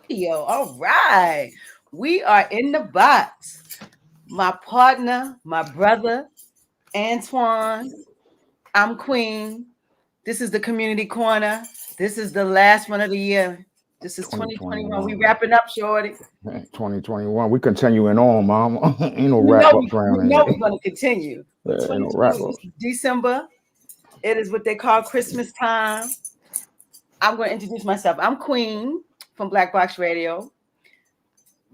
Radio. All right. We are in the box. My partner, my brother, Antoin. I'm Queen. This is the Community Corner. This is the last one of the year. This is 2021. We 2021. wrapping up, Shorty. 2021. We continuing on, mama. Ain't no We wrap know ups we around know here. we're going to continue. But Ain't no wrap 2021, this ups. is December. It is what they call Christmas time. I'm going to introduce myself. I'm Queen from BlakBoxxRadio.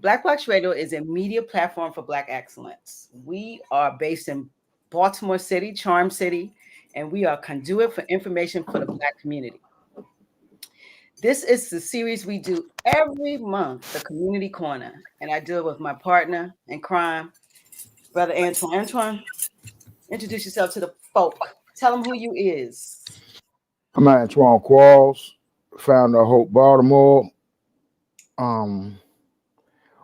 BlakBoxxRadio is a media platform for Black excellence. We are based in Baltimore City, Charm City, and we are conduit for information for the Black community. This is the series we do every month, the Community Corner, and I do it with my partner in crime, Brother Antoine. Antoine, introduce yourself to the folk. Tell them who you is. I'm Antoin Qualls, founder of Hope Baltimore, um,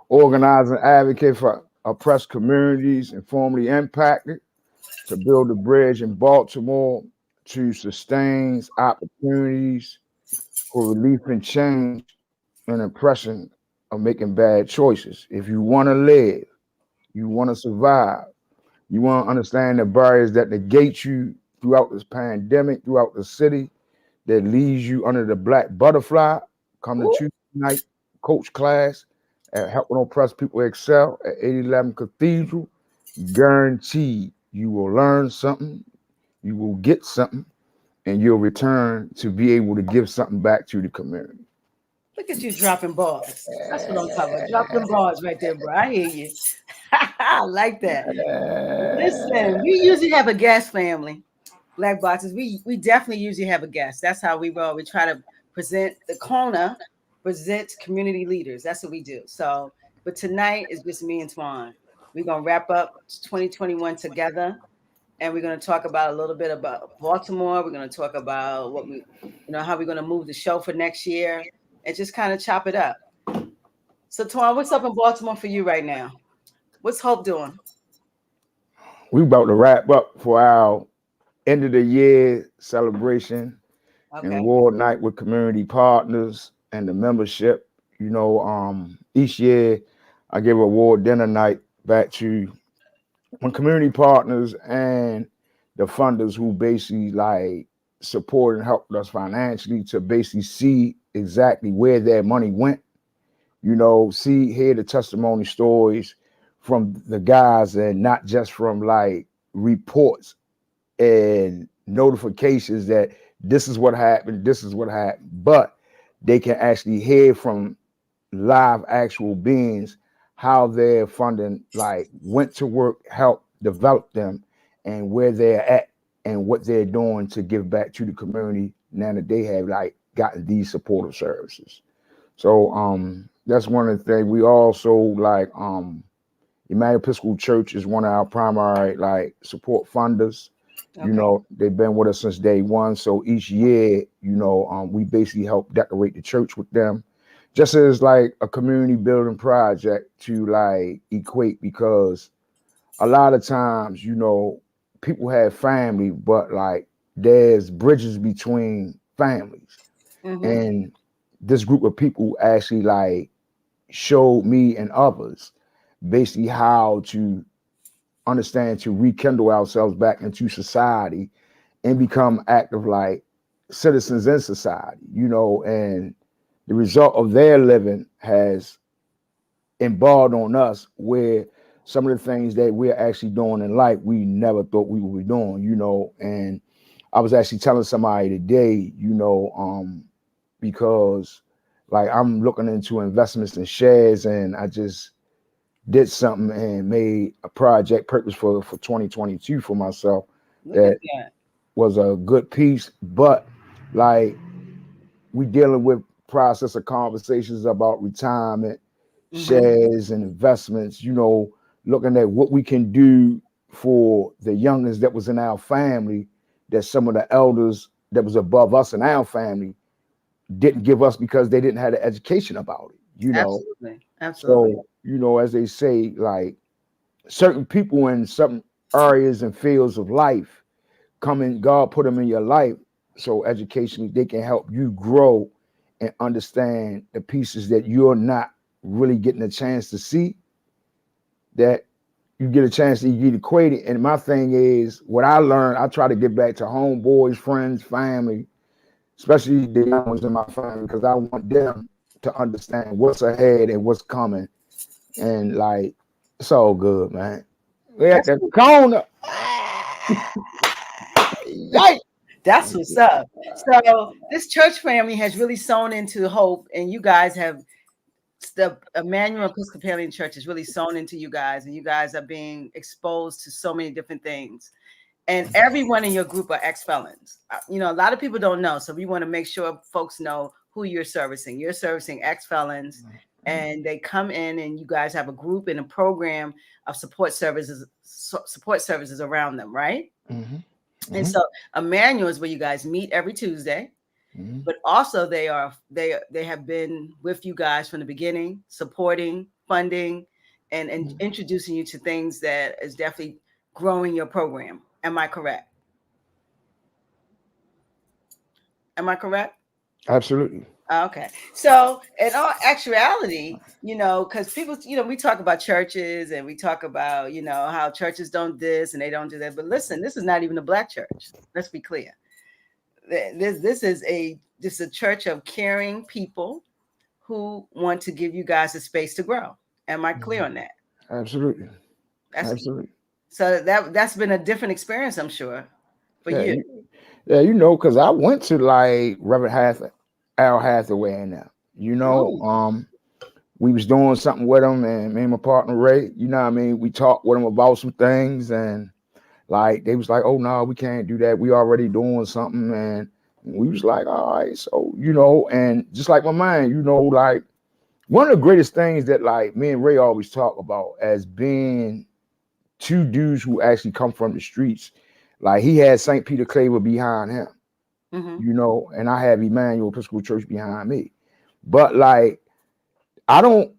organizing advocate for oppressed communities and formerly impacted to build a bridge in Baltimore to sustain opportunities for relief and change and oppression of making bad choices. If you want to live, you want to survive, you want to understand the barriers that negate you throughout this pandemic, throughout the city, that leaves you under the black butterfly. Come to Ooh, Tuesday night coach class at Helping Oppressed People Excel at 811 Cathedral. Guaranteed you will learn something, you will get something, and you'll return to be able to give something back to the community. look at you dropping bars. That's what I'm talking about. Drop them bars right there, bro. I hear you. I like that. Listen, we usually have a guest family. Black boxes. We definitely usually have a guest. That's how we roll. We try to present the corner, present community leaders. That's what we do. So, but tonight is just me and Twan. We're gonna wrap up 2021 together, and we're gonna talk about a little bit about Baltimore. We're gonna talk about what we, how we're gonna move the show for next year, and just kind of chop it up. So, Twan, what's up in Baltimore for you right now? What's Hope doing? We about to wrap up for our end of the year celebration and Okay. award night with community partners and the membership. Each year I give award dinner night back to my community partners and the funders who basically like support and helped us financially to basically see exactly where their money went. Hear the testimony stories from the guys and not just from like reports and notifications that this is what happened, this is what happened, but they can actually hear from live actual beings how their funding like went to work, helped develop them, and where they're at and what they're doing to give back to the community now that they have like gotten these supportive services. So that's one of the things. We also like Emmanuel Episcopal Church is one of our primary like support funders. Okay. They've been with us since day one. So each year, we basically help decorate the church with them, just as like a community building project to like equate because a lot of times, people have family, but like there's bridges between families. Mm-hmm. And this group of people actually like showed me and others basically how to understand to rekindle ourselves back into society and become active like citizens in society, and the result of their living has embarked on us where some of the things that we're actually doing in life we never thought we would be doing, and I was actually telling somebody today, because like I'm looking into investments and shares and I just did something and made a project purpose for 2022 for myself Look at that that. was a good piece, but like we dealing with process of conversations about retirement, Mm-hmm. shares and investments, looking at what we can do for the youngest that was in our family that some of the elders that was above us in our family didn't give us because they didn't have the education about it. Absolutely. Absolutely. So, as they say, like certain people in some areas and fields of life come in, God put them in your life so educationally they can help you grow and understand the pieces that you're not really getting a chance to see, that you get a chance to get equated. And my thing is, what I learned, I try to get back to homeboys, friends, family, especially the young ones in my family, because I want them to understand what's ahead and what's coming. And like, it's all good, man. We at the corner. Yikes. That's what's up. So this church family has really sown into hope, and you guys have the Emmanuel Episcopalian Church has really sown into you guys, and you guys are being exposed to so many different things. And everyone in your group are ex-felons. You know, a lot of people don't know, so we want to make sure folks know who you're servicing. You're servicing ex-felons, and they come in, and you guys have a group and a program of support services around them, right? Mm-hmm. And so Emmanuel is where you guys meet every Tuesday. But also they have been with you guys from the beginning, supporting, funding, and introducing you to things that is definitely growing your program. Am I correct? Am I correct? Absolutely. Okay. So in all actuality, you know, because people, you know, we talk about churches and we talk about, you know, how churches don't this and they don't do that. But listen, this is not even a Black church. Let's be clear. This is a church of caring people who want to give you guys a space to grow. Am I clear on that? Absolutely. Absolutely. So that's been a different experience, I'm sure, for you. You know, because I went to like Reverend Al Hathaway and that. You know, we was doing something with him, and me and my partner Ray, you know what I mean, we talked with him about some things, and like they was like, oh no, we can't do that. We already doing something. And we was like, all right, so you know, and just like my mind, you know, like one of the greatest things that like me and Ray always talk about as being two dudes who actually come from the streets. Like he had St. Peter Claver behind him, you know, and I have Emmanuel Episcopal Church behind me. But like, I don't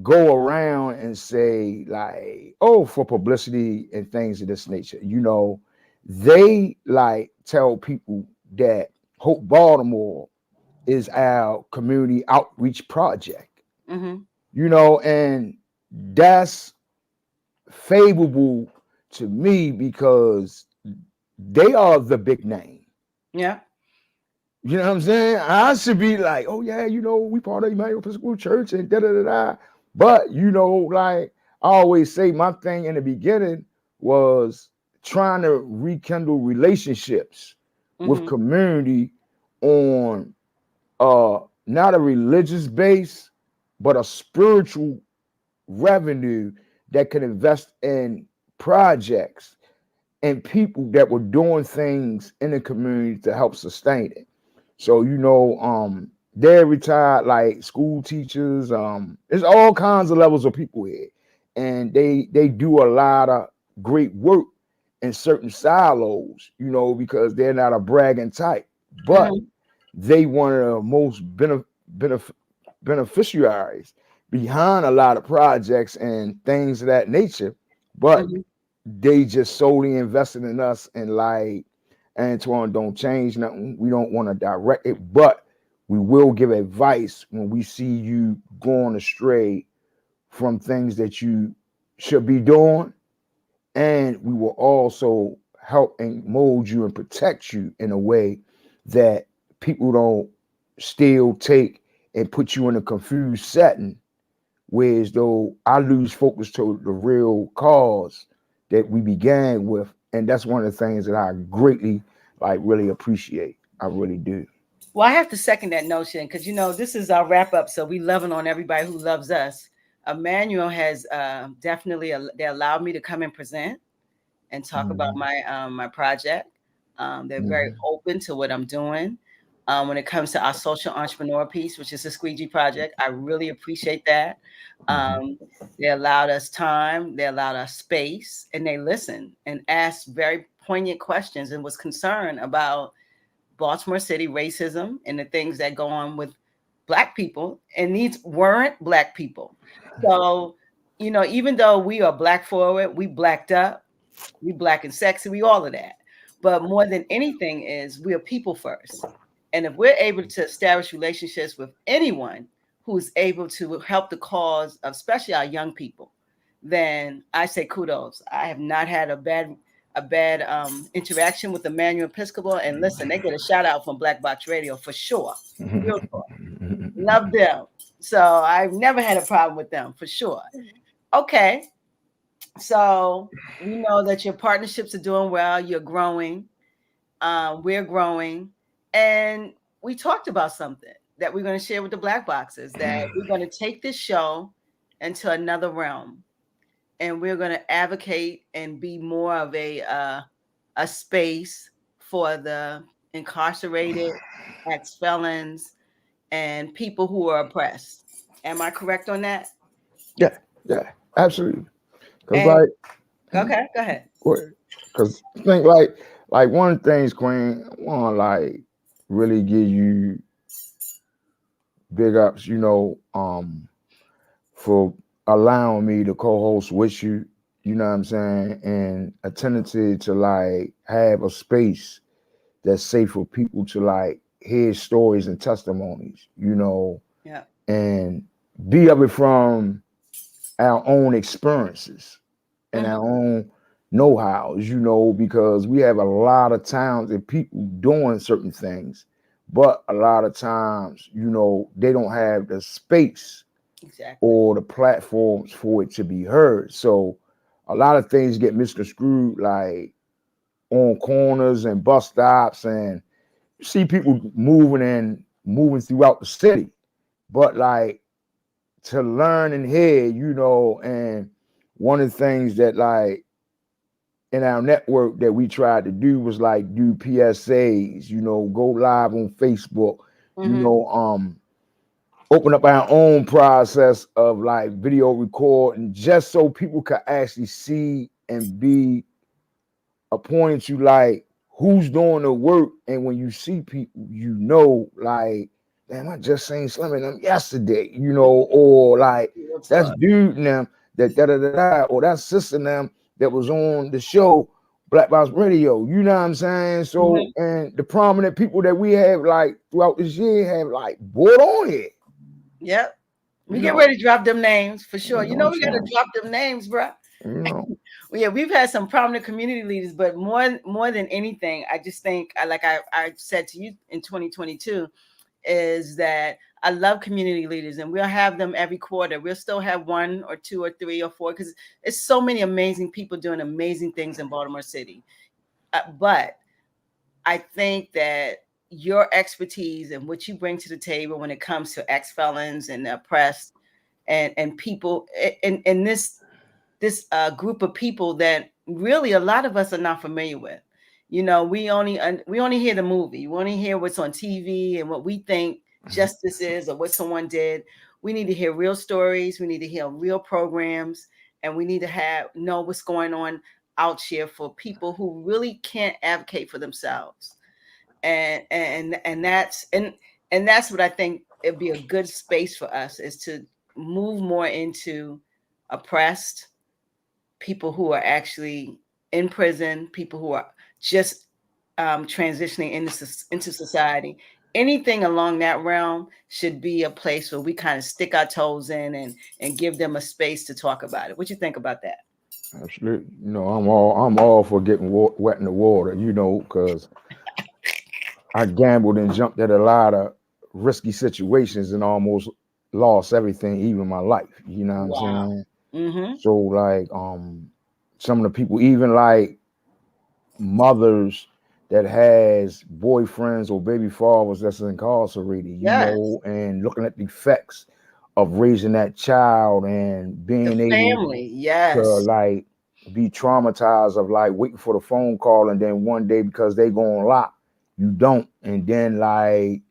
go around and say like, oh, for publicity and things of this nature. You know, they like tell people that Hope Baltimore is our community outreach project. You know, and that's favorable to me because they are the big name. Yeah. You know what I'm saying? I should be like, oh yeah, you know, we part of Emmanuel Episcopal Church and da da da da. But you know, like I always say, my thing in the beginning was trying to rekindle relationships with community on not a religious base, but a spiritual revenue that could invest in projects and people that were doing things in the community to help sustain it. So, you know, they're retired like school teachers. There's all kinds of levels of people here. And they do a lot of great work in certain silos, you know, because they're not a bragging type. But they one of the most beneficiaries behind a lot of projects and things of that nature. But they just solely invested in us, and like Antoin, don't change nothing. We don't want to direct it, but we will give advice when we see you going astray from things that you should be doing. And we will also help and mold you and protect you in a way that people don't still take and put you in a confused setting, whereas though I lose focus to the real cause that we began with. And that's one of the things that I greatly like really appreciate. I really do. Well, I have to second that notion because, you know, this is our wrap up. So we loving on everybody who loves us. Emmanuel has definitely, they allowed me to come and present and talk about my my project. They're very open to what I'm doing. When it comes to our social entrepreneur piece, which is the Squeegee Project, I really appreciate that. They allowed us time, they allowed us space, and they listened and asked very poignant questions and was concerned about Baltimore City racism and the things that go on with Black people. And these weren't Black people. So, you know, even though we are Black forward, we blacked up, we Black and sexy, we all of that. But more than anything is we are people first. And if we're able to establish relationships with anyone who's able to help the cause of especially our young people, then I say kudos. I have not had a bad interaction with the Manual Episcopal. And listen, they get a shout out from BlakBoxxRadio for sure. Real talk. Love them. So I've never had a problem with them for sure. Okay. So we know that your partnerships are doing well. You're growing. We're growing. And we talked about something that we're going to share with the Black Boxes, that we're going to take this show into another realm. And we're going to advocate and be more of a space for the incarcerated, ex-felons, and people who are oppressed. Am I correct on that? Yeah, absolutely. Because And, okay, go ahead. Because think like one thing's Queen, I want to like really give you big ups, for allowing me to co-host with you. You know what I'm saying, and a tendency to like have a space that's safe for people to like hear stories and testimonies. Yeah. And be of it from our own experiences and our own know-hows, because we have a lot of talented people doing certain things, but a lot of times, they don't have the space or the platforms for it to be heard. So a lot of things get misconstrued, like on corners and bus stops, and you see people moving throughout the city, but like to learn and hear, and one of the things that like in our network that we tried to do was like do PSAs, go live on Facebook, open up our own process of like video recording, just so people could actually see and be appointed to like who's doing the work. And when you see people, like, damn, I just seen Slim and them yesterday, or like that's dude and them that da or that sister and them that was on the show BlakBoxxRadio, you know what I'm saying? So and the prominent people that we have like throughout this year have like brought on here. Yep. We get ready to drop them names for sure. We got to drop them names, bro. Yeah, we've had some prominent community leaders, but more than anything, I just think, like I said to you in 2022, is that I love community leaders, and we'll have them every quarter. We'll still have 1 or 2 or 3 or 4, because it's so many amazing people doing amazing things in Baltimore City. But I think that your expertise and what you bring to the table when it comes to ex-felons and the oppressed and people in this group of people that really a lot of us are not familiar with. We only hear the movie. We only hear what's on TV and what we think justice is or what someone did. We need to hear real stories. We need to hear real programs, and we need to know what's going on out here for people who really can't advocate for themselves. And that's what I think it'd be a good space for us, is to move more into oppressed people who are actually in prison, people who are just transitioning into society. Anything along that realm should be a place where we kind of stick our toes in and give them a space to talk about it. What you think about that? Absolutely. I'm all for getting wet in the water, because I gambled and jumped at a lot of risky situations and almost lost everything, even my life. You know what I'm saying? Mm-hmm. So like some of the people, even like mothers that has boyfriends or baby fathers that's incarcerated, and looking at the effects of raising that child and being able to like be traumatized of like waiting for the phone call, and then one day because they go on lock, you don't, and then like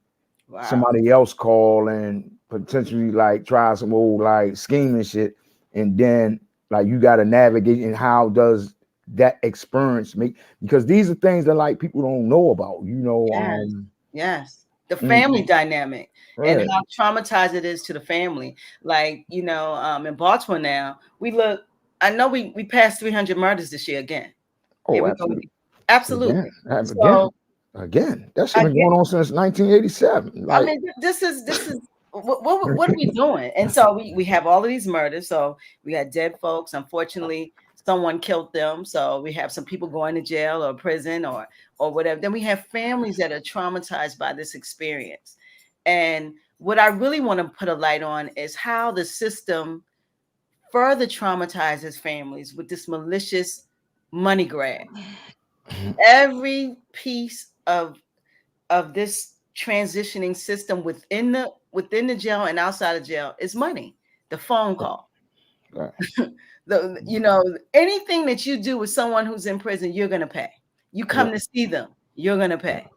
somebody else call and potentially like try some old like scheming shit, and then like you got to navigate. And how does that experience make, because these are things that like people don't know about, yes, the family dynamic and how traumatized it is to the family. Like, in Baltimore now, I know we passed 300 murders this year again. Oh, absolutely. Absolutely. Again. So Again, that shit been going on since 1987. I Like, mean, this is what are we doing? And so we have all of these murders. So we had dead folks. Unfortunately, someone killed them. So we have some people going to jail or prison or whatever. Then we have families that are traumatized by this experience. And what I really want to put a light on is how the system further traumatizes families with this malicious money grab. Every piece of this transitioning system within the jail and outside of jail is money. The phone call, right. anything that you do with someone who's in prison, you're gonna pay. You come to see them, you're gonna pay.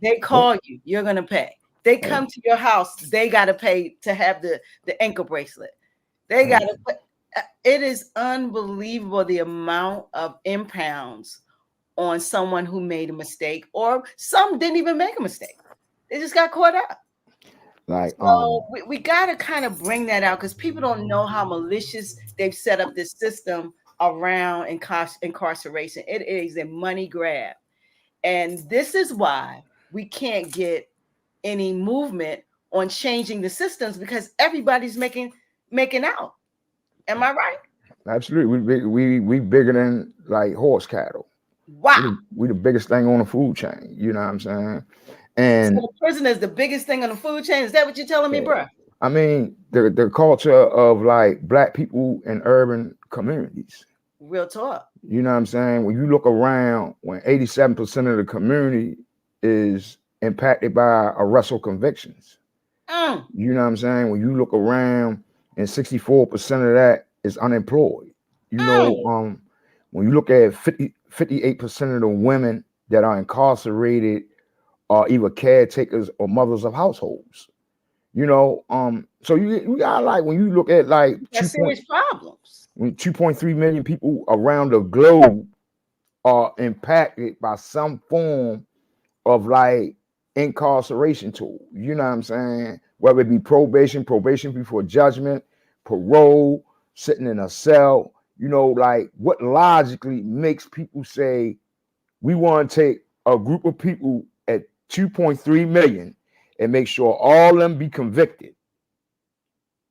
They call you, you're gonna pay. They come to your house, they gotta pay to have the ankle bracelet. They gotta put. It is unbelievable the amount of impounds on someone who made a mistake, or some didn't even make a mistake. They just got caught up. Like, So we got to kind of bring that out because people don't know how malicious they've set up this system around incarceration. It is a money grab. And this is why we can't get any movement on changing the systems because everybody's making out. Am I right? absolutely. We bigger than like horse cattle. Wow. We the biggest thing on the food chain. You know what I'm saying? And so the prison is the biggest thing on the food chain. Is that what you're telling me, bro? I mean, the culture of like black people in urban communities. Real talk. You know what I'm saying? When you look around, when 87% of the community is impacted by arrest or convictions. You know what I'm saying? When you look around and 64% of that is unemployed. You know, when you look at 58% of the women that are incarcerated are either caretakers or mothers of households. You know, so you got like when you look at like serious problems. 2.3 million people around the globe are impacted by some form of like incarceration tool. You know what I'm saying? Whether it be probation before judgment, parole, sitting in a cell. You know, like what logically makes people say we want to take a group of people at 2.3 million and make sure all of them be convicted.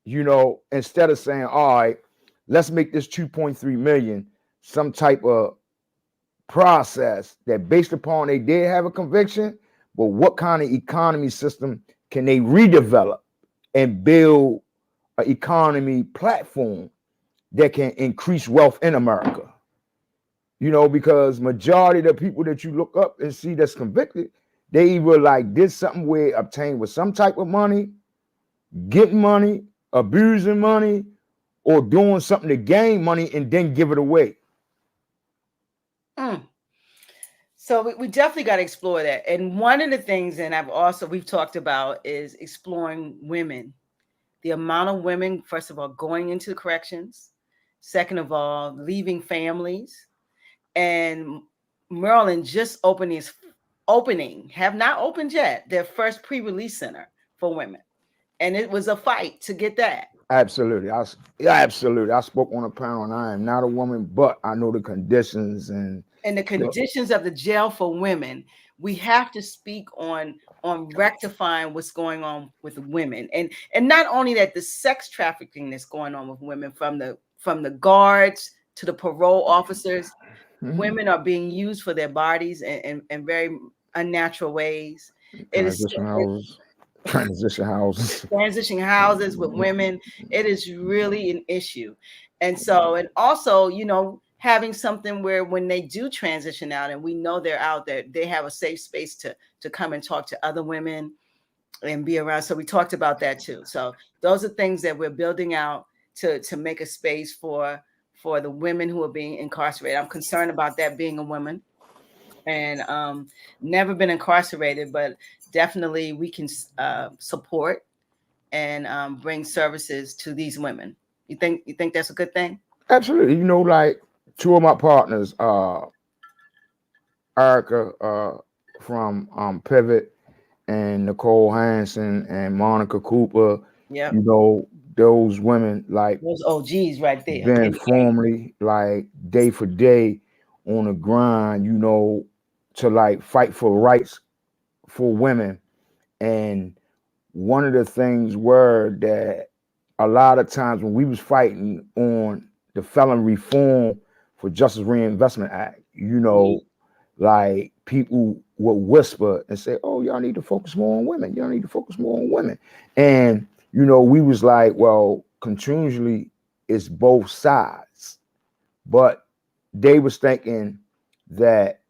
You know, instead of saying, all right, let's make this 2.3 million some type of process that based upon they did have a conviction, but what kind of economy system can they redevelop and build an economy platform that can increase wealth in America? You know, because majority of the people that you look up and see that's convicted, they either like did something where obtained with some type of money, getting money, abusing money, or doing something to gain money and then give it away. So we definitely got to explore that. And one of the things, and we've talked about, is exploring women. The amount of women, first of all, going into corrections. Second of all, leaving families. And Maryland just have not opened yet, their first pre-release center for women. And it was a fight to get that. Absolutely. Absolutely. I spoke on a panel and I am not a woman, but I know the conditions and the conditions of the jail for women. We have to speak on rectifying what's going on with women. And not only that, the sex trafficking that's going on with women from the guards to the parole officers. Women are being used for their bodies in very unnatural ways. Transition houses with women. It is really an issue. And so, and also, having something where when they do transition out and we know they're out there, they have a safe space to come and talk to other women and be around. So we talked about that too. So those are things that we're building out to make a space for the women who are being incarcerated. I'm concerned about that, being a woman, and never been incarcerated, but definitely we can support and bring services to these women. You think that's a good thing? Absolutely. You know, like two of my partners, Erica from Pivot, and Nicole Hansen and Monica Cooper. Yeah. You know, those women, like those OGs right there, been formerly like day for day on the grind, you know, to like fight for rights for women. And one of the things were that a lot of times when we was fighting on the Felon Reform for Justice Reinvestment Act, like people would whisper and say, oh, y'all need to focus more on women. Y'all need to focus more on women. And, we was like, well, continually it's both sides. But they was thinking that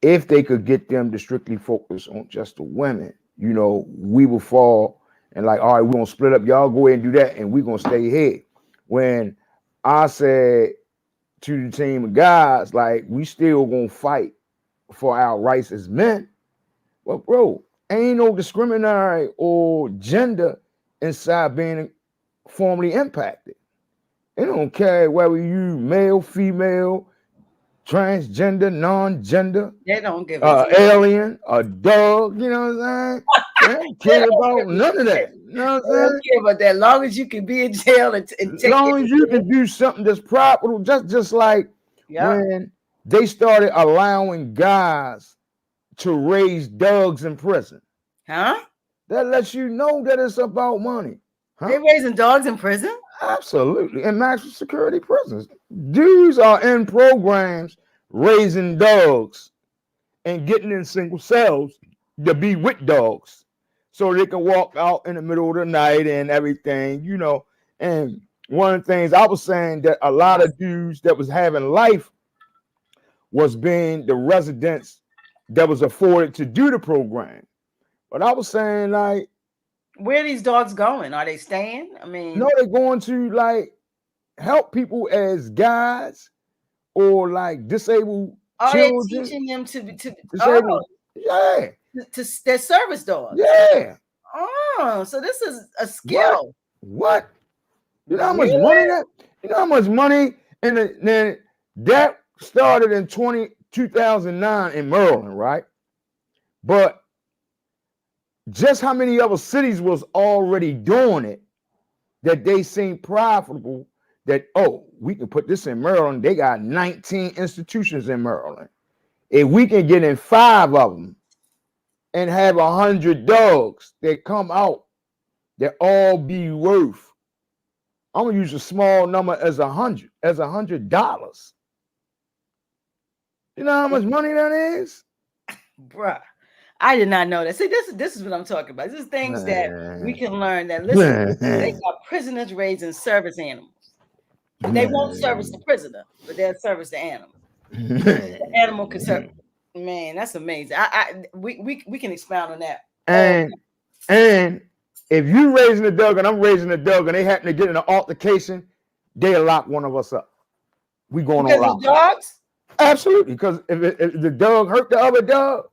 if they could get them to strictly focus on just the women, we will fall and like, all right, we're gonna split up. Y'all go ahead and do that, and we're gonna stay here. When I said to the team of guys, like, we still gonna fight for our rights as men. Well, bro, ain't no discriminatory or gender inside being formally impacted. It don't care whether you male, female, transgender, non-gender, They don't give a alien, a dog, you know what I'm saying? They don't care about none of that. You know what I'm saying? They don't care about that. As long as you can be in jail and take as long as you can do something that's proper, just like when they started allowing guys to raise dogs in prison. Huh? That lets you know that it's about money. Huh? They raising dogs in prison? Absolutely. In maximum security prisons. Dudes are in programs raising dogs and getting in single cells to be with dogs so they can walk out in the middle of the night and everything, And one of the things I was saying that a lot of dudes that was having life was being the residents that was afforded to do the program. But I was saying, like, where are these dogs going? Are they staying? I mean, no, they're going to like help people as guys or like disabled children. They teaching them to disabled? Yeah, to their service dogs. Yeah. Oh, so this is a skill. What? You know how much money that? You know how much money? And then that started in 2009 in Maryland, right? But just how many other cities was already doing it that they seemed profitable that, oh, we can put this in Maryland. They got 19 institutions in Maryland. If we can get in 5 of them and have 100 dogs that come out that all be worth, I'm gonna use a small number as $100. You know how much money that is? Bruh. I did not know that. See, this is what I'm talking about. This is things that we can learn. That listen, they got prisoners raising service animals. They won't service the prisoner, but they'll service the animal. The animal can serve. Man, that's amazing. We can expound on that. And if you raising a dog and I'm raising a dog and they happen to get in an altercation, they'll lock one of us up. We going on lock. Dogs? Absolutely, because if the dog hurt the other dog,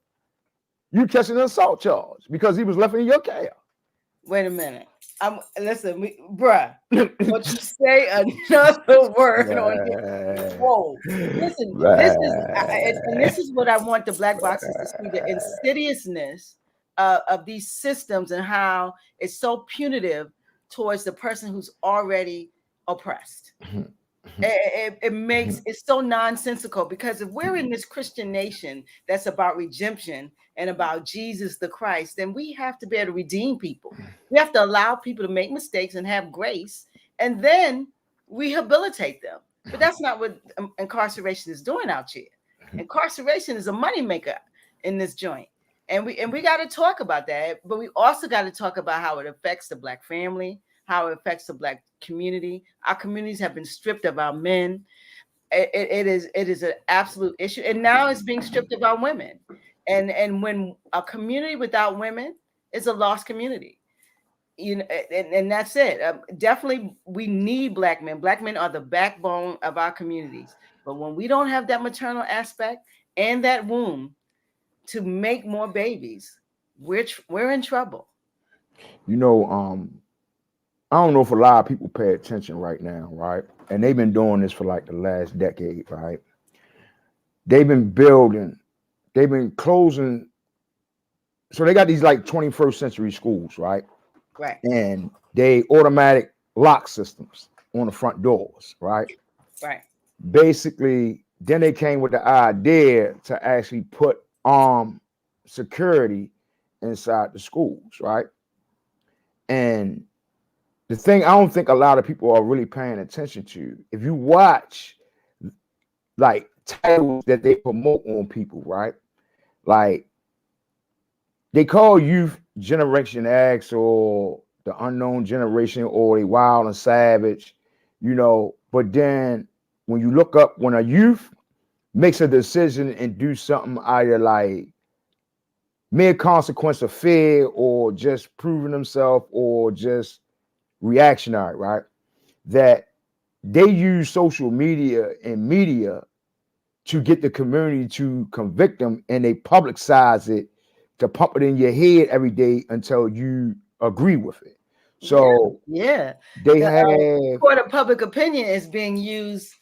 you catching an assault charge because he was left in your care. Wait a minute. Listen, bruh. What you say another word on it? Whoa. Listen, this is what I want the BlakBoxxaS to see: the insidiousness of these systems and how it's so punitive towards the person who's already oppressed. It makes it so nonsensical, because if we're in this Christian nation that's about redemption and about Jesus the Christ, then we have to be able to redeem people. We have to allow people to make mistakes and have grace, and then rehabilitate them. But that's not what incarceration is doing out here. Incarceration is a moneymaker in this joint. And we got to talk about that, but we also got to talk about how it affects the Black family, how it affects the Black community. Our communities have been stripped of our men. It is an absolute issue, and now it's being stripped of our women. And when a community without women is a lost community, and that's it. Definitely, we need Black men. Black men are the backbone of our communities. But when we don't have that maternal aspect and that womb to make more babies, we're in trouble. I don't know if a lot of people pay attention right now, right? And they've been doing this for like the last decade, right? They've been closing. So they got these like 21st century schools, right? Right. And they automatic lock systems on the front doors, right? Right. Basically, then they came with the idea to actually put security inside the schools, right? And the thing I don't think a lot of people are really paying attention to, if you watch like titles that they promote on people, right? Like they call youth Generation X or the unknown generation or they wild and savage, but then when you look up when a youth makes a decision and do something either like mere consequence of fear or just proving themselves or just reactionary, right? That they use social media and media to get the community to convict them and they publicize it to pump it in your head every day until you agree with it. So yeah. they The have court of public opinion is being used.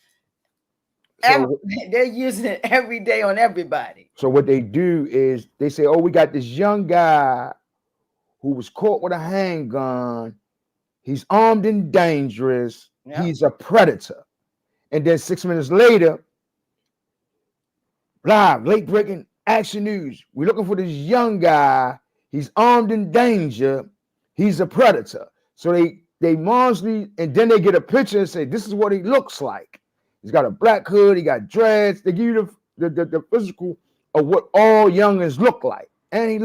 so They're using it every day on everybody. so what they do is they say, oh, we got this young guy who was caught with a handgun. He's armed and dangerous. Yep. He's a predator. And then 6 minutes later, live, late breaking action news. We're looking for this young guy. He's armed and danger. He's a predator. So they mostly, and then they get a picture and say, this is what he looks like. He's got a black hood. He got dreads. They give you the physical of what all youngins look like. And he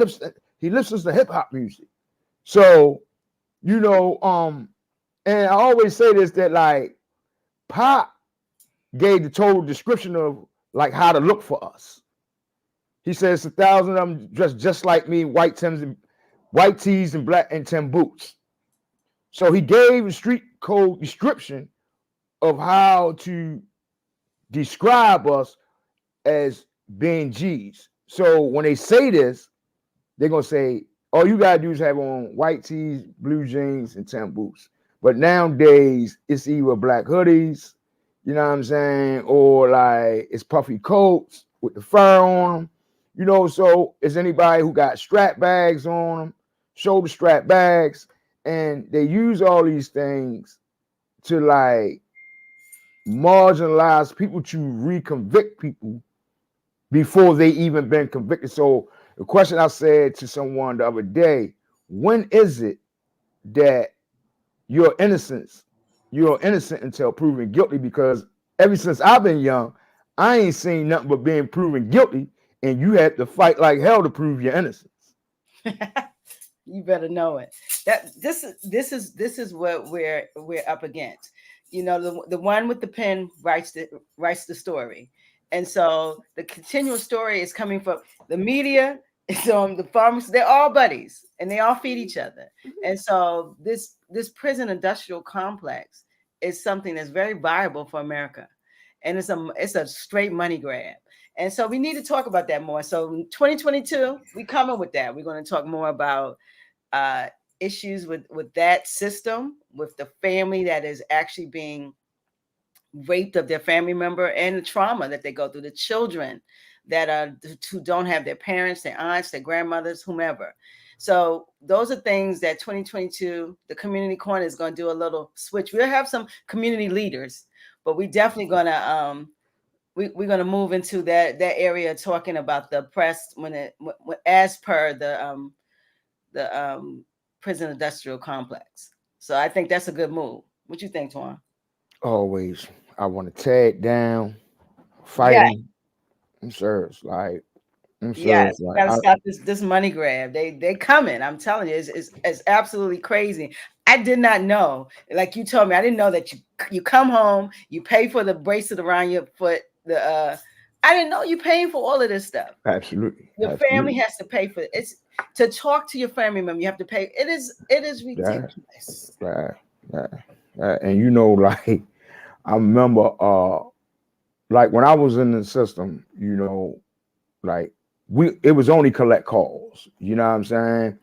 listens to hip hop music. So, and I always say this, that like Pop gave the total description of like how to look for us. He says 1,000 of them dressed just like me, white tees and black and Tim boots. So he gave a street code description of how to describe us as being G's. So when they say this, they're gonna say, all you gotta do is have on white tees, blue jeans, and Tim boots. But nowadays, it's either black hoodies, you know what I'm saying, or like it's puffy coats with the fur on them, so it's anybody who got strap bags on them, shoulder strap bags, and they use all these things to like marginalize people, to reconvict people before they even been convicted. So the question I said to someone the other day, when is it that you're innocent until proven guilty? Because ever since I've been young, I ain't seen nothing but being proven guilty, and you have to fight like hell to prove your innocence. You better know it. That this is what we're up against. The one with the pen writes the story, and so the continual story is coming from the media. So the farmers, they're all buddies, and they all feed each other. And so this prison industrial complex is something that's very viable for America, and it's a straight money grab. And so we need to talk about that more. So in 2022, we coming with that. We're going to talk more about issues with that system, with the family that is actually being raped of their family member, and the trauma that they go through, the children that who don't have their parents, their aunts, their grandmothers, whomever. So those are things that 2022, the community corner is going to do a little switch. We'll have some community leaders, but we definitely going to we're going to move into that area, talking about the press as per the prison industrial complex. So I think that's a good move. What you think, Toine? Always, I want to tag down, fight them. I'm serious, like. Yes, gotta stop this money grab. They coming. I'm telling you, it's absolutely crazy. I did not know. Like you told me, I didn't know that you come home, you pay for the bracelet around your foot. I didn't know you paying for all of this stuff. Absolutely. Your family has to pay for it. It's to talk to your family member. You have to pay. It is ridiculous. And like I remember, like when I was in the system, like it was only collect calls. You know what I'm saying?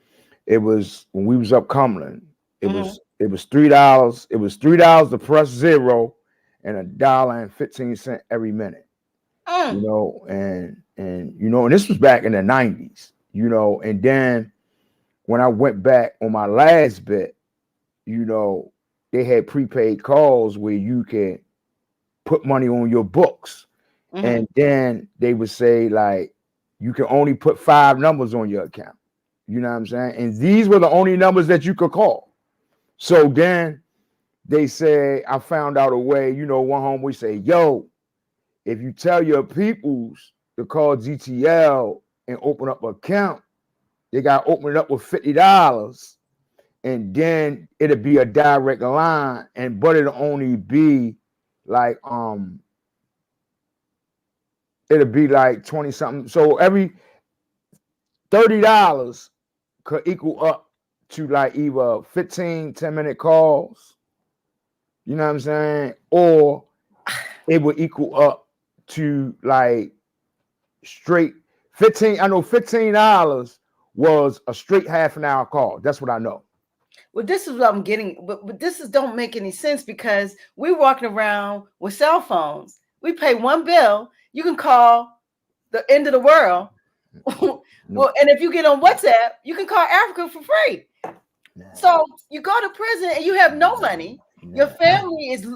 It was when we was up Cumberland. It was $3. It was $3 to press 0 and $1.15 every minute. And this was back in the 90s. And then when I went back on my last bit, they had prepaid calls where you could put money on your books. And then they would say like, you can only put 5 numbers on your account. You know what I'm saying? And these were the only numbers that you could call. So then they say, I found out a way, one homeboy say, yo, if you tell your peoples to call GTL and open up an account, they got to open it up with $50. And then it'll be a direct line, but it'll only be like it'll be like 20 something. So every $30 could equal up to like either 15 10-minute calls, you know what I'm saying? Or it would equal up to like straight 15. I know $15 was a straight half an hour call. That's what I know. Well, this is what I'm getting, but this don't make any sense because we're walking around with cell phones. We pay one bill. You can call the end of the world. Well, and if you get on WhatsApp, you can call Africa for free. So you go to prison and you have no money. Your family is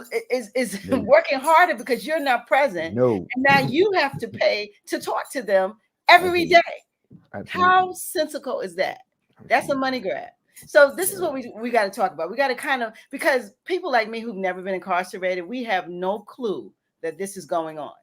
working harder because you're not present. And now you have to pay to talk to them every day. How sensical is that? That's a money grab. So this is what we got to talk about. We got to kind of, because people like me who've never been incarcerated, we have no clue that this is going on.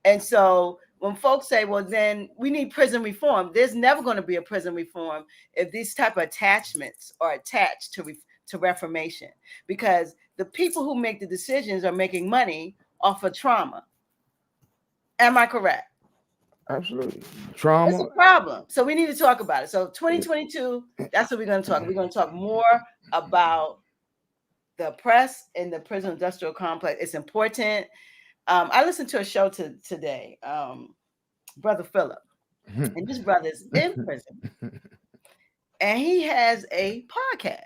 And so when folks say, well, then we need prison reform, there's never going to be a prison reform if these type of attachments are attached to reformation, because the people who make the decisions are making money off of trauma. Am I correct? Absolutely. Trauma. It's a problem. So we need to talk about it. So 2022, that's what we're going to talk. We're going to talk more about the press and the prison industrial complex. It's important. I listened to a show today, Brother Philip, and this brother's in prison, and he has a podcast.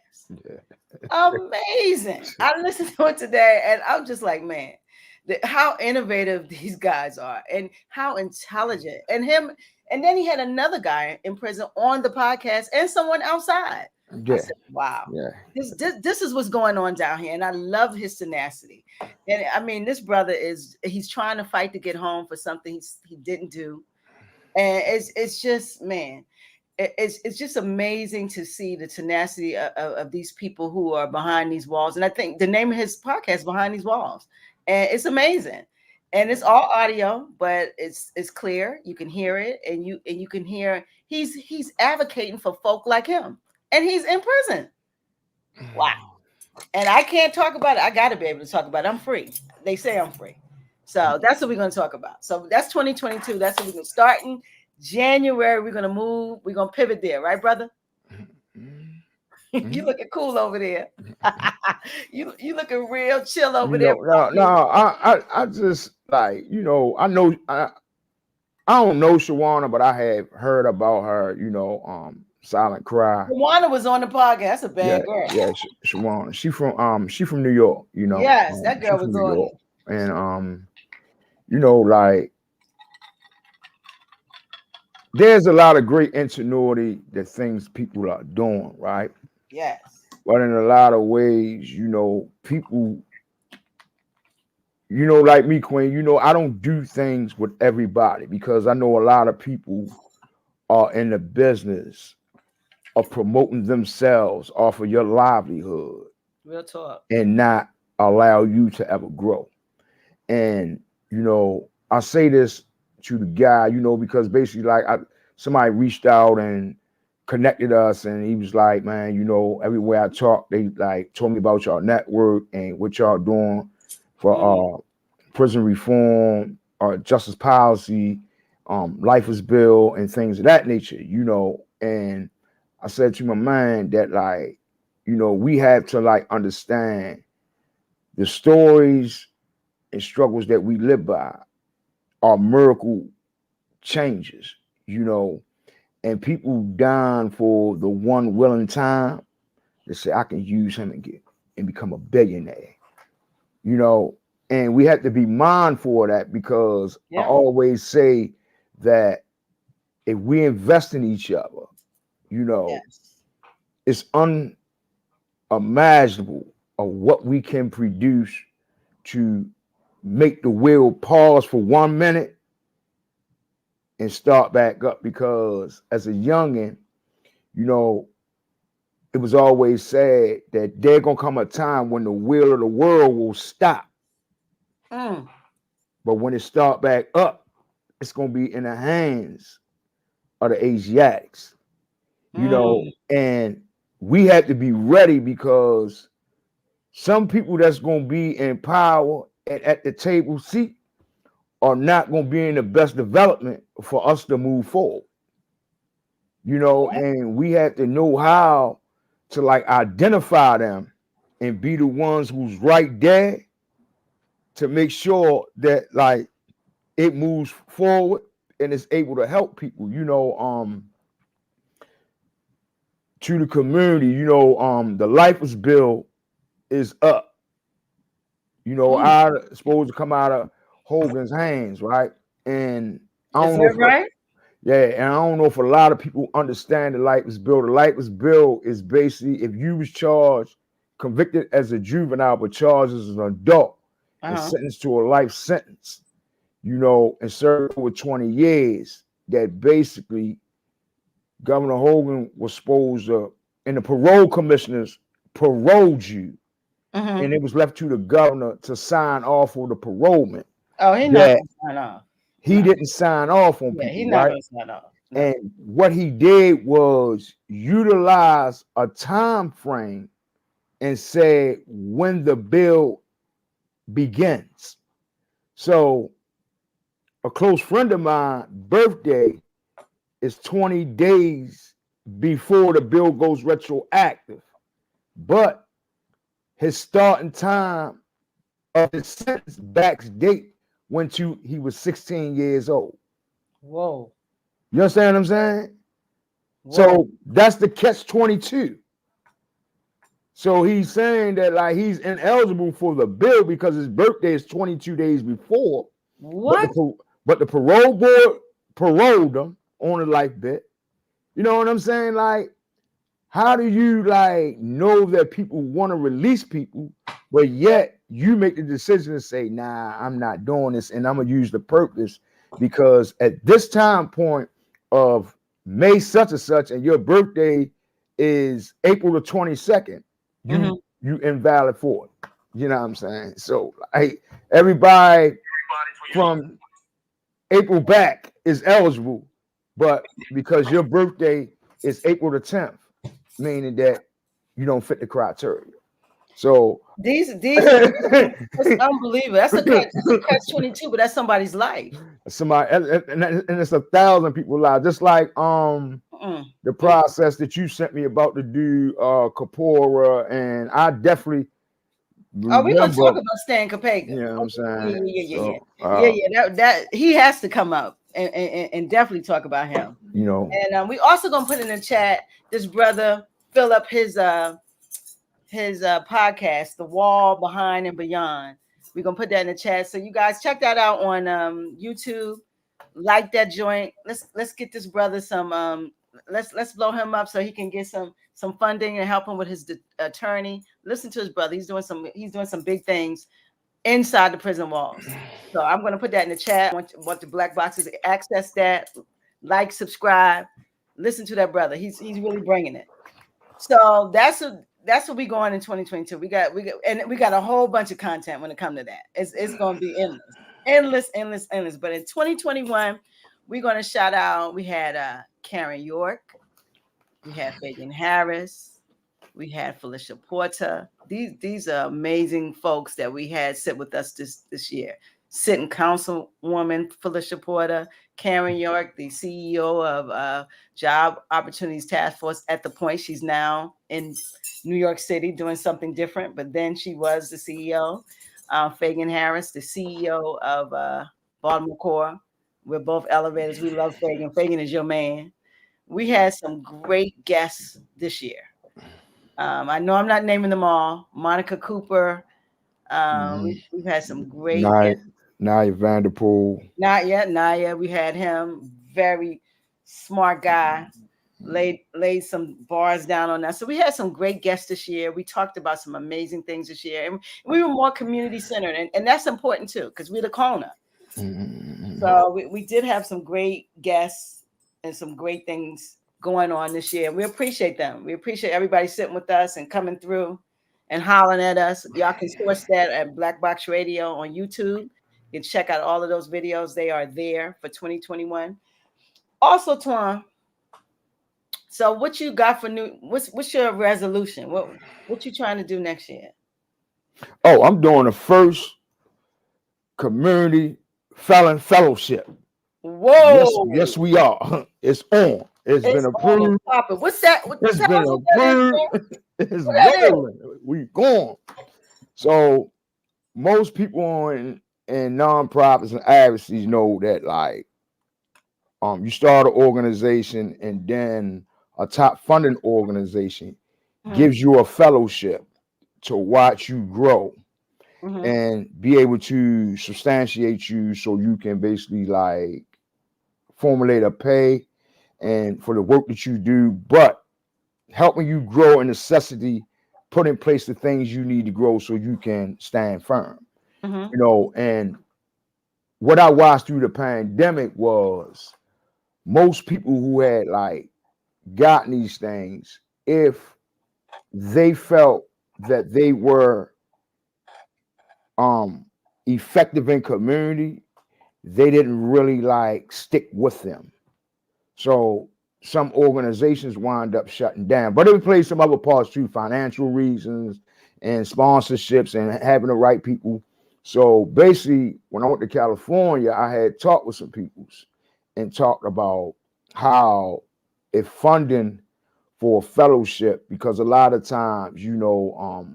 Amazing. I listened to it today, and I'm just like, man, how innovative these guys are and how intelligent. And then he had another guy in prison on the podcast and someone outside. I said, wow, this is what's going on down here. And I love his tenacity. And I mean, this brother he's trying to fight to get home for something he didn't do. And it's just, man, it's just amazing to see the tenacity of these people who are behind these walls. And I think the name of his podcast, Behind These Walls. And it's amazing, and it's all audio, but it's clear. You can hear it, and you can hear he's advocating for folk like him, and he's in prison. Wow! And I can't talk about it. I got to be able to talk about it. I'm free. They say I'm free, so that's what we're going to talk about. So that's 2022. That's what we're going to start in January. We're going to move. We're going to pivot there, right, brother? You looking cool over there. you looking real chill over there. I just like, I know I don't know Shawana, but I have heard about her, Silent Cry. Shawana was on the podcast. That's a bad girl. Yeah, Shawana. She from New York, Yes, that girl was on it. And like there's a lot of great ingenuity that things people are doing, right? Yes. But in a lot of ways, people, like me, Queen, I don't do things with everybody because I know a lot of people are in the business of promoting themselves off of your livelihood. Real talk. And not allow you to ever grow. And, I say this to the guy, because basically like somebody reached out and connected us, and he was like, man, everywhere I talk, they like told me about y'all network and what y'all doing for prison reform or justice policy, lifers bill and things of that nature, and I said to my man that like, we have to like understand the stories and struggles that we live by are miracle changes, and people dying for the one willing time to say, I can use him and become a billionaire, and we have to be mindful of that because I always say that if we invest in each other, it's unimaginable of what we can produce to make the wheel pause for 1 minute and start back up, because as a youngin, you know, it was always said that there's gonna come a time when the wheel of the world will stop. But when it start back up, it's gonna be in the hands of the Asiatics, you know, and we have to be ready, because some people that's gonna be in power and at the table seat are not gonna be in the best development for us to move forward. You know, and we have to know how to like identify them and be the ones who's right there to make sure that like it moves forward and is able to help people, you know, to the community. You know, the Lifers bill is up. You know, I supposed to come out of Hogan's hands, right? And I don't know if right? Yeah, and I don't know if a lot of people understand the Lifers bill. The Lifers bill is basically if you was charged, convicted as a juvenile, but charged as an adult and sentenced to a life sentence, you know, and served over 20 years, that basically Governor Hogan was supposed to, and the parole commissioners paroled you, and it was left to the governor to sign off on the parolement. Oh, he not gonna sign off. He didn't sign off on people, he's not right? gonna sign off. No. And what he did was utilize a time frame and say when the bill begins. So a close friend of mine, birthday is 20 days before the bill goes retroactive, but his starting time of his sentence back date went to he was 16 years old. Whoa. You understand what I'm saying? Whoa. So that's the catch-22. So he's saying that like he's ineligible for the bill because his birthday is 22 days before. What? But the parole board paroled him on a life bit. You know what I'm saying? Like, how do you like know that people want to release people, but yet you make the decision to say, nah, I'm not doing this, and I'm gonna use the purpose because at this time point of May such and such, and your birthday is April the 22nd, you invalid for it. You know what I'm saying? So everybody from April back is eligible, but because your birthday is April the 10th, meaning that you don't fit the criteria. So these it's unbelievable. That's a catch-22, but that's somebody's life. Somebody and it's 1,000 people live. Just like the process that you sent me about to do Kapora, and I definitely remember, we're gonna talk about Stan Kapega. You know what I'm saying? Yeah. That he has to come up and definitely talk about him. You know, and we also gonna put in the chat this brother fill up his podcast, The Wall Behind and Beyond. We're gonna put that in the chat, so you guys check that out on YouTube. Like that joint. Let's get this brother some let's blow him up so he can get some funding and help him with his attorney. Listen to his brother. He's doing some big things inside the prison walls. So I'm going to put that in the chat. I want the BlakBoxxers to access that. Like, subscribe, listen to that brother. He's really bringing it. So that's what we going in 2022. We got a whole bunch of content when it comes to that. It's going to be endless. But in 2021, we're going to shout out. We had Karen York, we had Fagan Harris, we had Felicia Porter. These are amazing folks that we had sit with us this year. Sitting Councilwoman Felicia Porter, Karen York, the CEO of Job Opportunities Task Force at the point. She's now in New York City doing something different, but then she was the CEO. Fagan Harris, the CEO of Baltimore Core. We're both elevators. We love Fagan. Fagan is your man. We had some great guests this year. I know I'm not naming them all. Monica Cooper. We've had some great guests. Naya Vanderpool. Not yet, Naya. We had him. Very smart guy. Laid some bars down on us. So we had some great guests this year. We talked about some amazing things this year. And we were more community centered. And that's important too, because we're the corner. So we did have some great guests and some great things going on this year. We appreciate them. We appreciate everybody sitting with us and coming through and hollering at us. Y'all can source that at BlakBoxxRadio on YouTube. You can check out all of those videos. They are there for 2021. Also, Toine, so what you got for new? What's your resolution? What you trying to do next year? Oh, I'm doing the first community felon fellowship. Whoa! Yes, we are. It's on. It's been approved. What's that? It's been approved. It's rolling. We going. So most people in nonprofits and advocacies know that, like, you start an organization and then a top funding organization gives you a fellowship to watch you grow and be able to substantiate you so you can basically like formulate a pay and for the work that you do, but helping you grow in necessity, put in place the things you need to grow so you can stand firm. You know, and what I watched through the pandemic was most people who had like gotten these things, if they felt that they were effective in community, they didn't really like stick with them. So some organizations wind up shutting down, but it plays some other parts too, financial reasons and sponsorships and having the right people. So basically, when I went to California, I had talked with some people and talked about how if funding for a fellowship, because a lot of times, you know,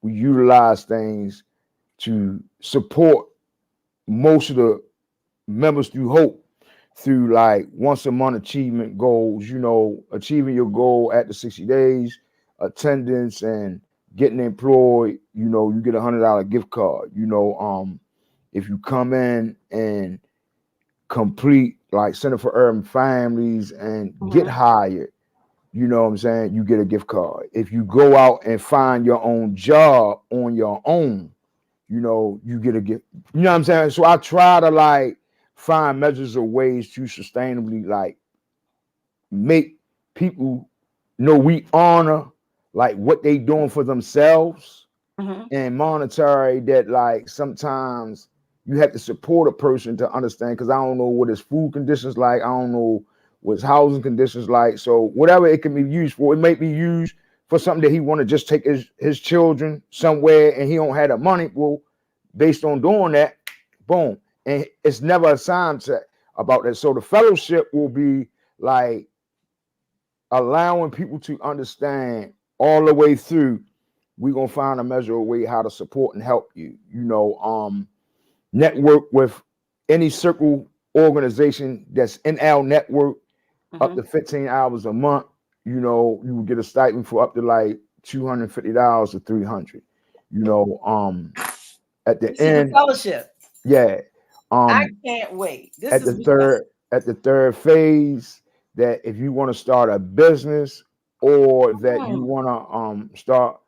we utilize things to support most of the members through H.O.P.E, through like once a month achievement goals, you know, achieving your goal at the 60 days, attendance and getting employed, you know, you get $100 gift card. You know, if you come in and complete like Center for Urban Families and get hired, you know what I'm saying, you get a gift card. If you go out and find your own job on your own, you know, you get a gift. You know what I'm saying? So I try to like find measures of ways to sustainably like make people know we honor like what they doing for themselves and monetary that like sometimes you have to support a person to understand, because I don't know what his food conditions like, I don't know what his housing conditions like. So whatever it can be used for, it may be used for something that he want to just take his children somewhere and he don't have the money. Well, based on doing that, boom. And it's never a sign to about that. So the fellowship will be like allowing people to understand all the way through. We're gonna find a measure of way how to support and help you. You know, network with any circle organization that's in our network up to 15 hours a month. You know, you will get a stipend for up to like $250 to $300. You know, at the end, fellowship. Yeah. I can't wait. This at the third phase, that if you want to start a business or that you want to start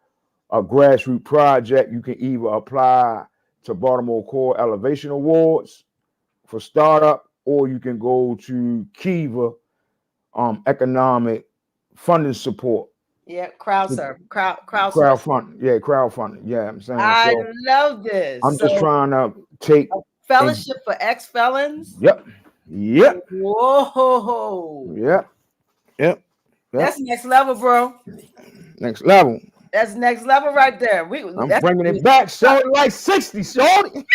a grassroots project, you can either apply to Baltimore Core Elevation Awards for startup, or you can go to Kiva economic funding support. Yeah, crowdfunding. Yeah, crowdfunding. Yeah, I'm saying. I love this. I'm just trying to take a fellowship for ex-felons. Yep. Whoa. Yep. That's next level, bro. Next level. That's next level right there. I'm bringing it back, shorty, like 60, shorty.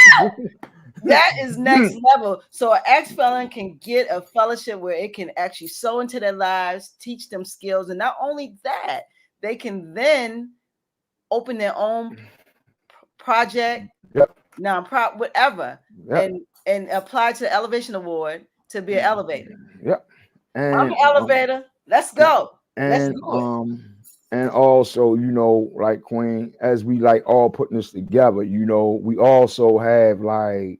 That is next level. So an ex-felon can get a fellowship where it can actually sow into their lives, teach them skills, and not only that, they can then open their own project, nonprofit, whatever, and apply to the Elevation Award to be an elevator. And I'm an elevator. Let's go. Let's do it. And also, you know, like Queen, as we like all putting this together, you know, we also have like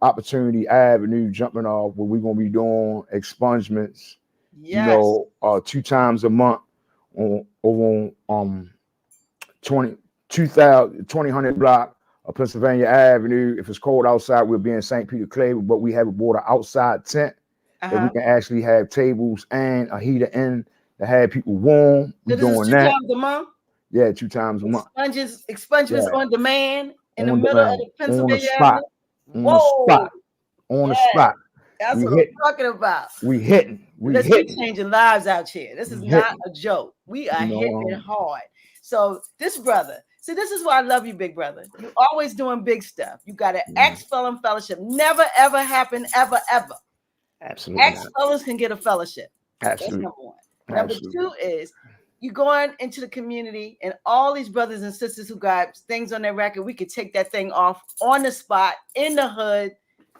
Opportunity Avenue jumping off where we're gonna be doing expungements, you know, 2 times a month on 2000 block Pennsylvania Avenue. If it's cold outside, we'll be in St. Peter Clay, but we have bought an outside tent that we can actually have tables and a heater in to have people warm. So this is 2 times a month? Yeah, 2 times a month. Expungements on demand in the on middle of demand, the Pennsylvania Avenue. Whoa! On the spot. That's what I'm talking about. We hitting. We changing lives out here. This is not a joke. We are hitting it hard. So this brother, see, this is why I love you, big brother. You're always doing big stuff. You got an ex-felon fellowship. Never, ever happen, ever, ever. Absolutely. Ex-felons can get a fellowship. Absolutely. That's number 1. Number 2 is you going into the community and all these brothers and sisters who got things on their record, we could take that thing off on the spot, in the hood.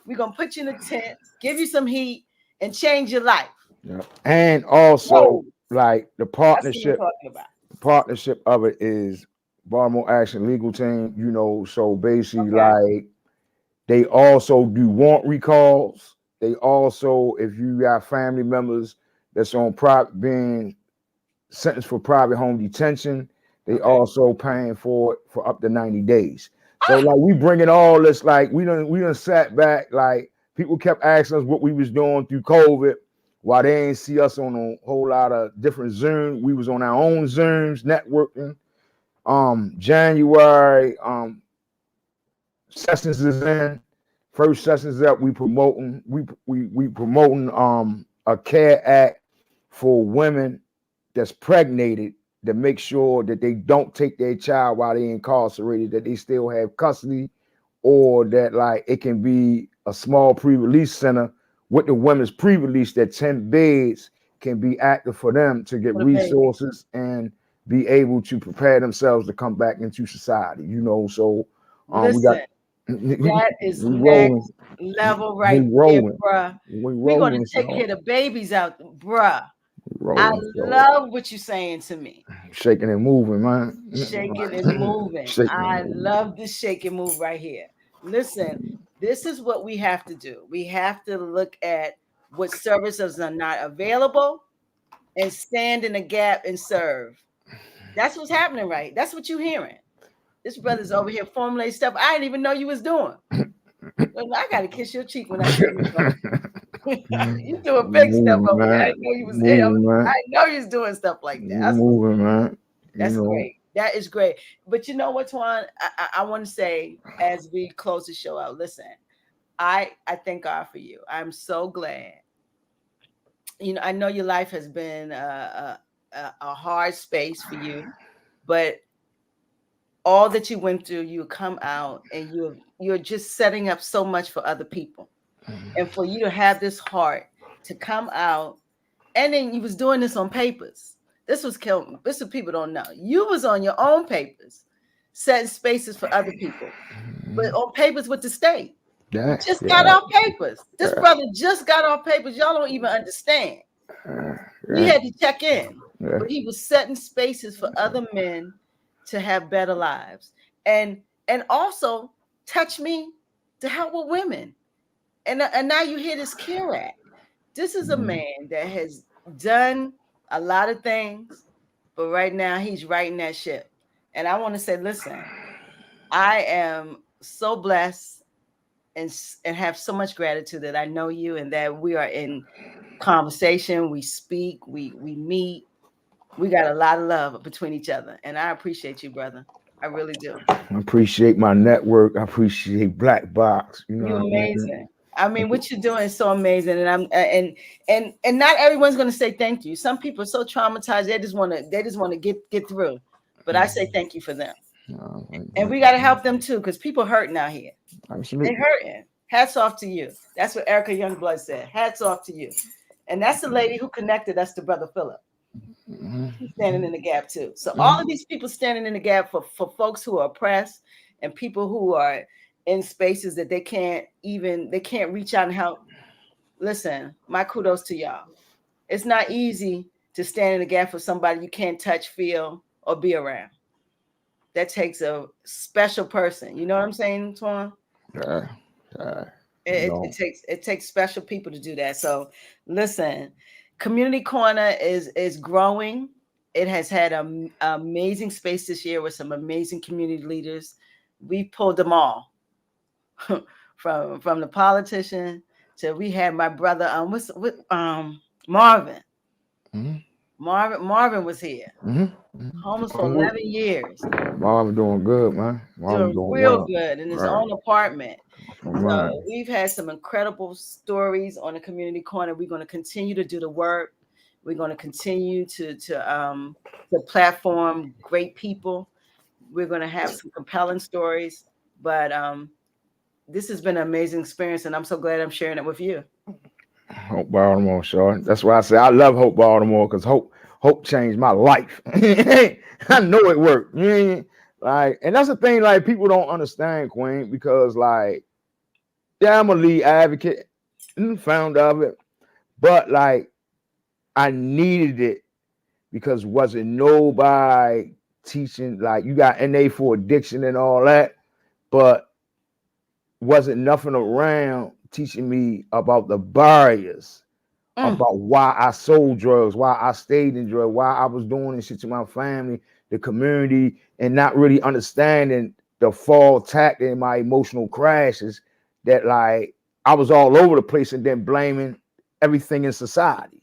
We're going to put you in a tent, give you some heat, and change your life. Yeah. And also, like the partnership, of it is Baltimore Action Legal Team, you know, so basically like they also do warrant recalls. They also, if you got family members that's on being sentenced for private home detention, they also paying for it for up to 90 days. So like we bringing all this, like we done sat back, like people kept asking us what we was doing through COVID. While they ain't see us on a whole lot of different Zooms, we was on our own Zooms networking. January, sessions is in. First sessions up. We promoting a CARE Act for women that's pregnated to make sure that they don't take their child while they incarcerated, that they still have custody, or that like it can be a small pre-release center with the women's pre-release, that 10 beds can be active for them to get resources and be able to prepare themselves to come back into society, you know. So listen, that is next level right there, bruh. We're gonna take care of the babies out, bruh. I love what you're saying to me. Shaking and moving, man. Shaking and moving. I love this shake and move right here. Listen, this is what we have to do. We have to look at what services are not available and stand in the gap and serve. That's what's happening, right? That's what you're hearing. This brother's over here formulating stuff I didn't even know you was doing. Well, I got to kiss your cheek when I see you. You doing big stuff over there. I didn't know you was I know you was doing stuff like that. That's moving, man. That's great. That is great. But you know what, Toine? I want to say as we close the show out, listen, I thank God for you. I'm so glad. You know, I know your life has been a hard space for you, but all that you went through, you come out and you're just setting up so much for other people. And for you to have this heart to come out, and then you was doing this on papers. This was what people don't know. You was on your own papers, setting spaces for other people, but on papers with the state. Just got off papers. This brother just got off papers. Y'all don't even understand. We had to check in, but he was setting spaces for other men to have better lives, and also touch me to help with women. And now you hear this CARE Act. This is a man that has done a lot of things, but right now he's writing that ship. And I want to say, listen, I am so blessed and have so much gratitude that I know you and that we are in conversation. We speak, we meet. We got a lot of love between each other. And I appreciate you, brother. I really do. I appreciate my network. I appreciate BlakBoxx. You're amazing. I mean, what you're doing is so amazing, and and not everyone's going to say thank you. Some people are so traumatized they just want to get through. But I say thank you for them, and we got to help them too because people hurting out here. Absolutely, they hurting. Hats off to you. That's what Erica Youngblood said. Hats off to you, and that's the lady who connected us to Brother Philip. He's standing in the gap too. So all of these people standing in the gap for folks who are oppressed and people who are in spaces that they can't reach out and help. Listen, my kudos to y'all. It's not easy to stand in the gap for somebody you can't touch, feel, or be around. That takes a special person. You know what I'm saying, Toine? It takes special people to do that. So listen, Community Corner is growing. It has had an amazing space this year with some amazing community leaders. we pulled them all from the politician to we had my brother Marvin. Mhm. Marvin was here, homeless for 11 years, Marvin doing good, man. Marvin doing doing real well. good in his Right. own apartment. Right. So we've had some incredible stories on the community corner. We're going to continue to do the work. We're going to continue to platform great people. We're going to have some compelling stories, but this has been an amazing experience, and I'm so glad I'm sharing it with you. Hope Baltimore, sure. That's why I say I love Hope Baltimore, because Hope changed my life. I know it worked. Like, and that's the thing, like, people don't understand, Queen, because like, yeah, I'm a lead advocate and founder of it, but like, I needed it because wasn't nobody teaching. Like, you got NA for addiction and all that, but wasn't nothing around teaching me about the barriers, about why I sold drugs, why I stayed in drugs, why I was doing this shit to my family, the community, and not really understanding the fall tactic in my emotional crashes, that like I was all over the place and then blaming everything in society.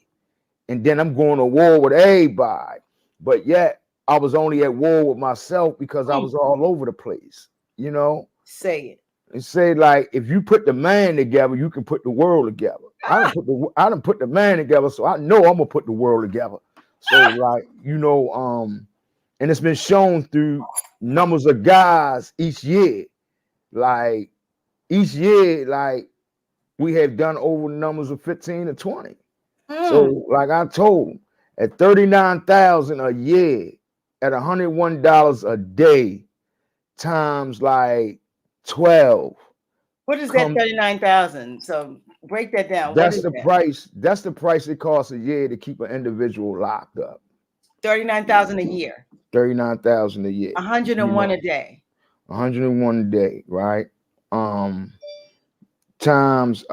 And then I'm going to war with everybody. But yet I was only at war with myself because I was all over the place, you know? Say it. And say, like, if you put the man together, you can put the world together. I done put the man together, so I know I'm gonna put the world together. So, like, and it's been shown through numbers of guys each year. Like, each year, like, we have done over numbers of 15 to 20. So, like I told them, at 39,000 a year, at $101 a day, times like 12. What is that 39,000? So break that down. What That's is the that? price. That's the price it costs a year to keep an individual locked up. 39,000 a year. 39,000 a year. 101 a day. 101 a day, right? Times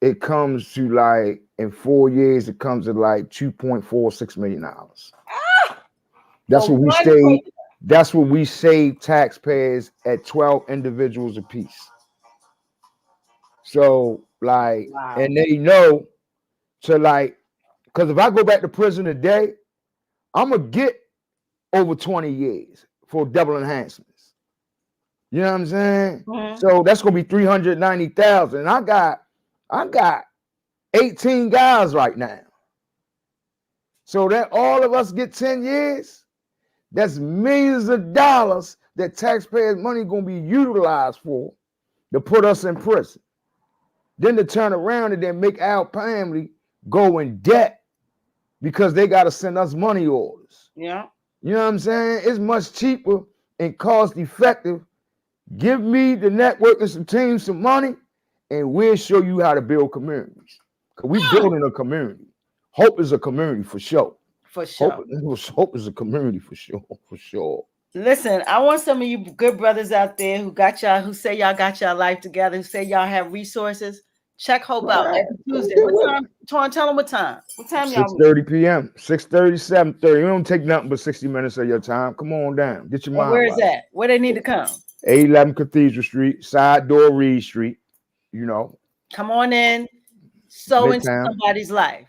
it comes to like in 4 years, it comes to like $2.46 million. That's what we saved. That's what we saved taxpayers at 12 individuals apiece. So, like, and they know to like, because if I go back to prison today, I'm gonna get over 20 years for double enhancements. You know what I'm saying? So that's gonna be 390,000. I got 18 guys right now. So that all of us get 10 years, that's millions of dollars that taxpayers' money gonna be utilized for to put us in prison. Then to turn around and then make our family go in debt because they got to send us money orders. Yeah. You know what I'm saying? It's much cheaper and cost effective. Give me the network and some teams some money, and we'll show you how to build communities. Because we're building a community. Hope is a community for sure. For sure. Hope is a community for sure. For sure. Listen, I want some of you good brothers out there who say y'all got y'all life together, who say y'all have resources. Check Hope out every Tuesday. What time? Toine, tell them what time. What time y'all? 6:30 p.m. 6:30, 7:30. We don't take nothing but 60 minutes of your time. Come on down. Get your mind right. Where is that? Where they need to come? 811 Cathedral Street, side door Reed Street. You know. Come on in. Sow into somebody's life.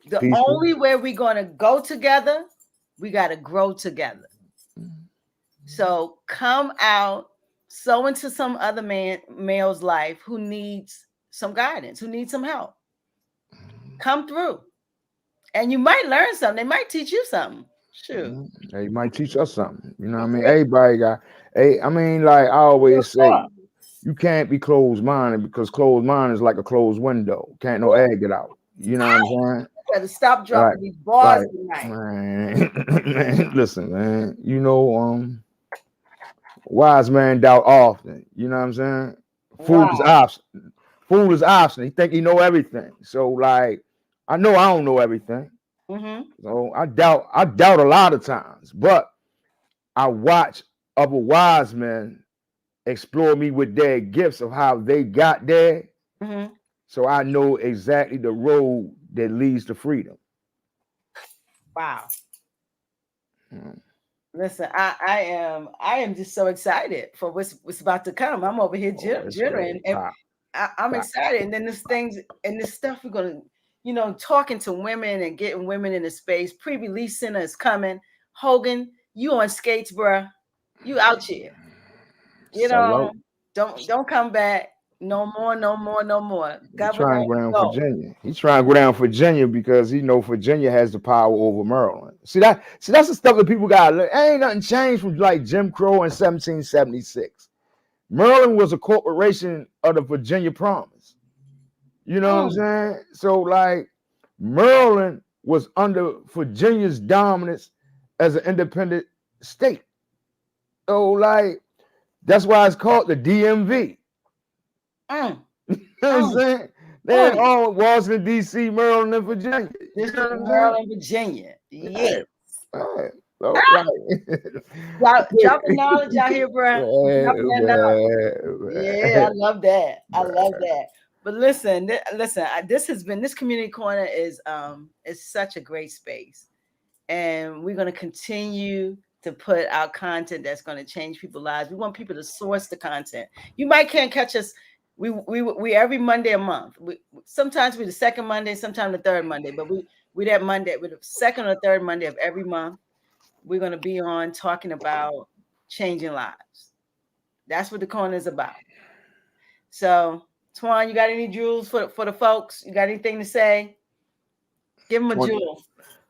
The only way we're gonna go together, we gotta grow together. So come out, sow into some other male's life who needs some guidance, who needs some help. Come through. And you might learn something. They might teach you something. Sure. They might teach us something. You know what I mean? Everybody got, I mean, like I always say, you can't be closed-minded because closed-minded is like a closed window. Can't no air get out. You know what I'm saying? Better stop dropping these bars tonight. Man, listen, man. You know, wise man doubt often. You know what I'm saying? Fool is option. Fool is option. He think he know everything. So like, I know I don't know everything. So I doubt a lot of times, but I watch other wise men explore me with their gifts of how they got there. So I know exactly the road that leads to freedom. Wow. Listen, I am just so excited for what's about to come. I'm over here It's jittering, ready. and Pop, I'm pop. excited. And then this things and this stuff we're gonna, talking to women and getting women in the space. Pre-release center is coming. Hogan, you on skates, bruh. You out here. You know, Solo. don't come back. No more, no more, no more. He trying Governor, to go down go. Virginia. He's trying to go down Virginia because he know Virginia has the power over Maryland. See that's the stuff that people got. Ain't nothing changed from like Jim Crow in 1776. Maryland was a corporation of the Virginia Promise. You know what I'm Mm, saying? So like Maryland was under Virginia's dominance as an independent state. So like that's why it's called the DMV. mm, You know what I'm mm, saying? They ain't mm. all Washington, D.C., Maryland, and Virginia. You know District what of I'm saying? Maryland, Virginia. Yeah. Right. Right. So, like, Dropping knowledge out here, bruh. Dropping that knowledge. Yeah, I man. love that. I love that. But listen, listen. This has been this community corner is such a great space, and we're going to continue to put out content that's going to change people's lives. We want people to source the content. You might can't catch us. We every Monday a month. Sometimes we the second Monday, sometimes the third Monday, but we that Monday, with the second or third Monday of every month. We're going to be on talking about changing lives. That's what the corner is about. So, Toine, you got any jewels for the folks? You got anything to say? Give them a 20, jewel.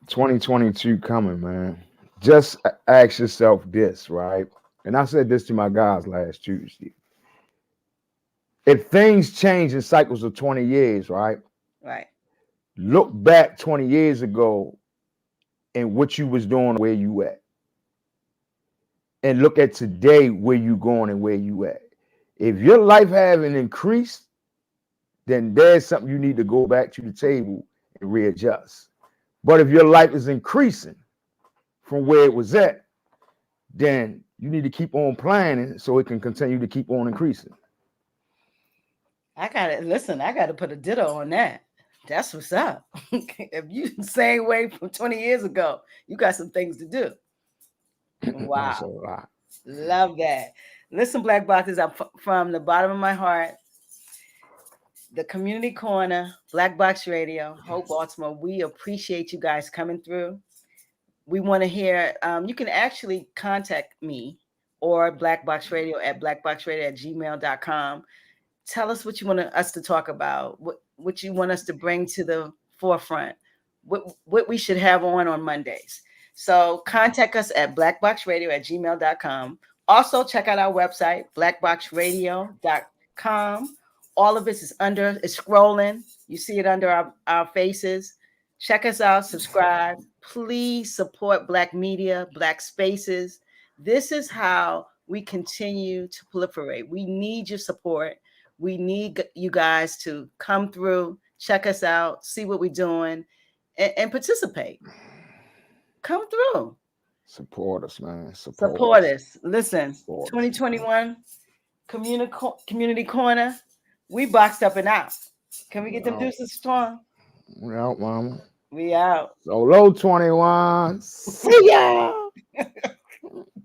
2022 coming, man. Just ask yourself this, right? And I said this to my guys last Tuesday. If things change in cycles of 20 years, right? Right. Look back 20 years ago and what you was doing, where you at. And look at today, where you going and where you at. If your life haven't increased, then there's something you need to go back to the table and readjust. But if your life is increasing from where it was at, then you need to keep on planning so it can continue to keep on increasing. I got to listen. I got to put a ditto on that. That's what's up. If you the same way from 20 years ago, you got some things to do. That's a Wow. lot. Love that. Listen, Black Boxes, from the bottom of my heart, the community corner, BlakBoxxRadio, Hope Baltimore. We appreciate you guys coming through. We want to hear, you can actually contact me or BlakBoxxRadio at BlakBoxxRadio@gmail.com. Tell us what you want us to talk about, what you want us to bring to the forefront, what we should have on Mondays. So contact us at BlakBoxxRadio@gmail.com. Also, check out our website, BlakBoxxRadio.com. All of this is it's scrolling. You see it under our faces. Check us out, subscribe. Please support Black media, Black spaces. This is how we continue to proliferate. We need your support. We need you guys to come through, check us out, see what we're doing, and participate. Come through. Support us, man. Support us. Listen, Support us, man. 2021 community corner. We boxed up and out. Can we get them deuces, Twan? We out, mama. We out. Solo 21. See ya.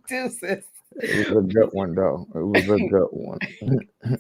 Deuces. It was a good one, though. It was a good one. Out.